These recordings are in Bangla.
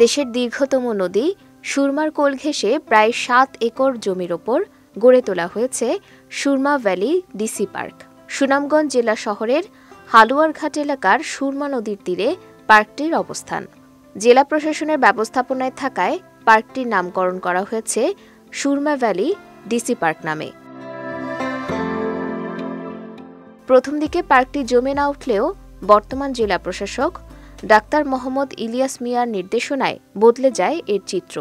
দেশের দীর্ঘতম নদী সুরমার কোল ঘেঁষে প্রায় ৭ একর জমির ওপর গড়ে তোলা হয়েছে Surma valley DC park. Sunamganj জেলা শহরের হালুয়ারঘাট এলাকার সুরমা নদীর তীরে পার্কটির অবস্থান। জেলা প্রশাসনের ব্যবস্থাপনায় থাকায় পার্কটির নামকরণ করা হয়েছে সুরমা ভ্যালি ডিসি পার্ক নামে। প্রথম দিকে পার্কটি জমে না উঠলেও বর্তমান জেলা প্রশাসক ডাক্তার মোহাম্মদ ইলিয়াস মিয়ার নির্দেশনায় বদলে যায় এর চিত্র।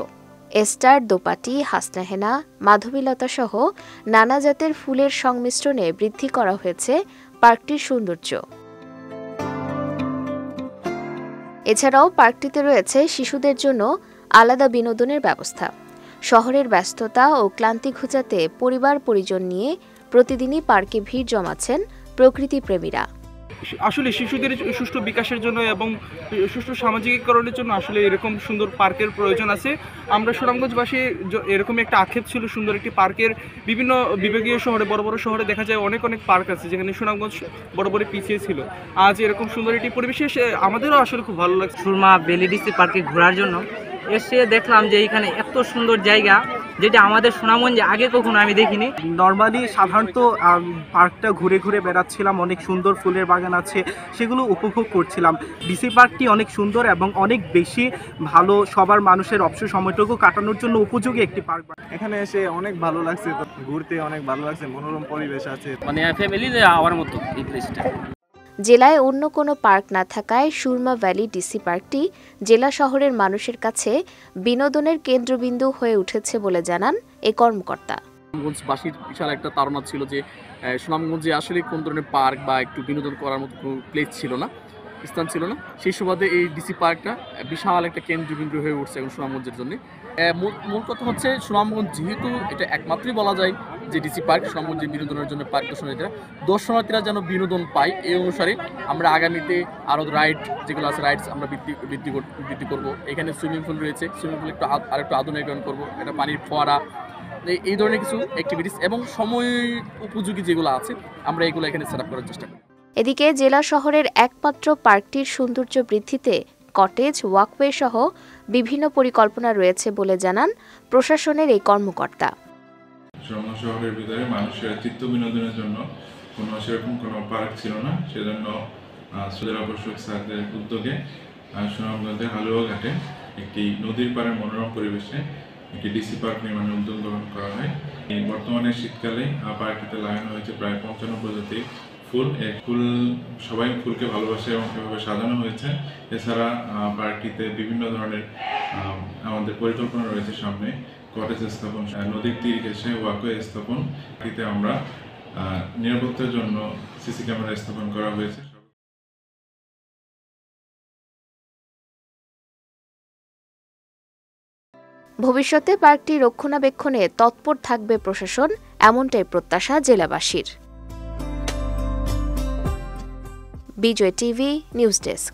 এস্টার, দোপাটি, হাসনাহেনা, মাধবীলতা সহ নানা জাতের ফুলের সংমিশ্রণে বৃদ্ধি করা হয়েছে পার্কটির সৌন্দর্য। এছাড়াও পার্কটিতে রয়েছে শিশুদের জন্য আলাদা বিনোদনের ব্যবস্থা। শহরের ব্যস্ততা ও ক্লান্তি ঘুচাতে পরিবার পরিজন নিয়ে প্রতিদিনই পার্কে ভিড় জমাচ্ছেন প্রকৃতিপ্রেমীরা। আসলে শিশুদের সুষ্ঠু বিকাশের জন্য এবং সুষ্ঠু সামাজিকীকরণের জন্য আসলে এরকম সুন্দর পার্কের প্রয়োজন আছে। আমরা সুনামগঞ্জবাসী এরকম একটা আক্ষেপ ছিল সুন্দর একটি পার্কের। বিভিন্ন বিভাগীয় শহরে বড় বড় শহরে দেখা যায় অনেক পার্ক আছে যেখানে সুনামগঞ্জ বড় পিছিয়ে ছিল। আজ এরকম সুন্দর একটি পরিবেশে আমাদেরও আসলে খুব ভালো লাগছে। সুরমা ভ্যালি ডিসি পার্কে ঘোরার জন্য এসে দেখলাম যে এখানে এত সুন্দর জায়গা, যেটা আমাদের সুনামগঞ্জে আগে কখনো আমি দেখিনি। নর্মালি সাধারণত পার্কটা ঘুরে ঘুরে বেড়াচ্ছিলাম, অনেক সুন্দর ফুলের বাগান আছে, সেগুলো উপভোগ করছিলাম। ডিসি পার্কটি অনেক সুন্দর এবং অনেক বেশি ভালো, সবার মানুষের অবসর সময়টুকু কাটানোর জন্য উপযোগী একটি পার্ক। এখানে এসে অনেক ভালো লাগছে, ঘুরতে অনেক ভালো লাগছে, মনোরম পরিবেশ আছে, মানে ফ্যামিলি আওয়ার মতো এই প্লেসটা। জেলায় অন্য কোনো পার্ক না থাকায় সুরমা ভ্যালি ডিসি পার্কটি জেলা শহরের মানুষের কাছে বিনোদনের কেন্দ্রবিন্দু হয়ে উঠেছে বলে জানান এই কর্মকর্তা। সুনামগঞ্জবাসীর বিশাল একটা ধারণা ছিল যে সুনামগঞ্জে আসলে কোন ধরনের পার্ক বা একটু বিনোদন করার মতো কোনো প্লেস ছিল না, স্থান ছিল না। সেই সুবাদে এই ডিসি পার্কটা বিশাল একটা কেন্দ্রবিন্দু হয়ে উঠছে এখন সুনামগঞ্জের জন্য। মূল কথা হচ্ছে সুনামগঞ্জ যেহেতু এটা একমাত্রই বলা যায় যে ডিসি পার্ক সুনামগঞ্জের বিনোদনের জন্য পার্ক, দর্শনার্থীরা যেন বিনোদন পায় এই অনুসারে আমরা আগামীতে আরও রাইড যেগুলো আছে রাইডস আমরা বৃদ্ধি করবো। এখানে সুইমিং পুল রয়েছে, সুইমিং পুল আরেকটু আধুনিকরণ করবো, এটা পানির ফোয়ারা, এই ধরনের কিছু অ্যাক্টিভিটিস এবং সময় উপযোগী যেগুলো আছে আমরা এগুলো এখানে সেট আপ করার চেষ্টা করি। এদিকে জেলা শহরের একমাত্র পার্কটির সৌন্দর্য বৃদ্ধিতে কটেজ, ওয়াকওয়ে সহ বিভিন্ন পরিকল্পনা রয়েছে বলে জানান প্রশাসনের এই কর্মকর্তা। সুরমা শহরের ভিতরে মানুষের চিত্ত বিনোদনের জন্য সেরকম কোনো পার্ক ছিল না, সেজন্য জেলা প্রশাসক স্যারদের উদ্যোগে সুনামগঞ্জের হালুয়াঘাটে একটি নদীর পাড়ের মনোরম পরিবেশে একটি ডিসি পার্ক নির্মাণের উদ্যোগ গ্রহণ করা হয়। বর্তমানে শীতকালে পার্কটিতে লাগানো হয়েছে প্রায় 55 প্রজাতির ফুল। সবাই ফুলকে ভালোবাসে এবং এভাবে সাজানো হয়েছে। এছাড়া পার্কটিতে বিভিন্ন ধরনের আমাদের পরিকল্পনা রয়েছে সামনে, কটেজ স্থাপন, নদীর তীর ঘেঁষে ওয়াকওয়ে স্থাপন, এটিতে আমরা নিরাপত্তার জন্য সিসি ক্যামেরা স্থাপন করা হয়েছে। ভবিষ্যতে পার্কটি রক্ষণাবেক্ষণে তৎপর থাকবে প্রশাসন, এমনটাই প্রত্যাশা জেলাবাসীর। বিজয় টিভি নিউজ ডেস্ক।